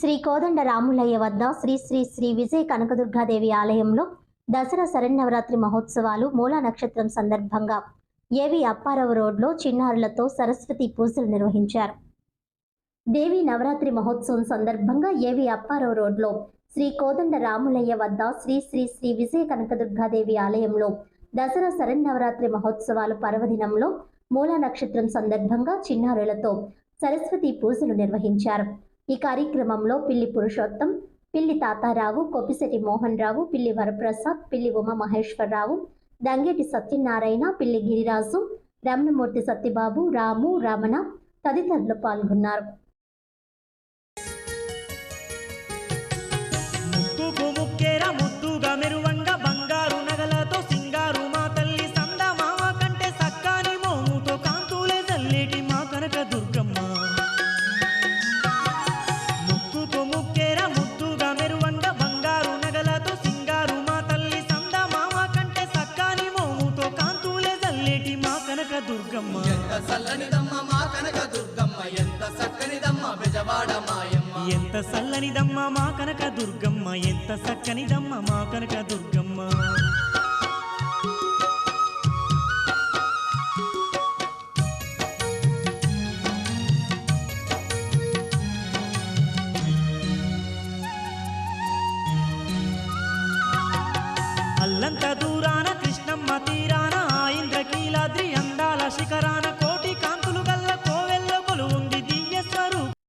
శ్రీ కోదండ రాములయ్య వద్ద శ్రీ శ్రీ శ్రీ విజయ కనకదుర్గాదేవి ఆలయంలో దసరా శరన్నవరాత్రి మహోత్సవాలు మూలా నక్షత్రం సందర్భంగా ఏవి అప్పారావు రోడ్లో చిన్నారులతో సరస్వతి పూజలు నిర్వహించారు. దేవి నవరాత్రి మహోత్సవం సందర్భంగా ఏవి అప్పారావు రోడ్లో శ్రీ కోదండ రాములయ్య వద్ద శ్రీ శ్రీ శ్రీ విజయ కనకదుర్గాదేవి ఆలయంలో దసరా శరన్నవరాత్రి మహోత్సవాలు పర్వదినంలో మూలా నక్షత్రం సందర్భంగా చిన్నారులతో సరస్వతి పూజలు నిర్వహించారు. ఈ కార్యక్రమంలో పిల్లి పురుషోత్తం, పిల్లి తాతారావు, కొప్పిశెట్టి మోహన్ రావు, పిల్లి వరప్రసాద్, పిల్లి ఉమా మహేశ్వరరావు, దంగేటి సత్యనారాయణ, పిల్లి గిరిరాజు, రమణమూర్తి సత్యబాబు, రాము, రమణ తదితరులు పాల్గొన్నారు. దుర్గమ్మ ఎంత సల్లనిదమ్మ మా కనక దుర్గమ్మ ఎంత సక్కనిదమ్మ బెజవాడ మాయమ్మ ఎంత సల్లనిదమ్మ మా కనక దుర్గమ్మ ఎంత సక్కనిదమ్మ మా కనక దుర్గమ్మ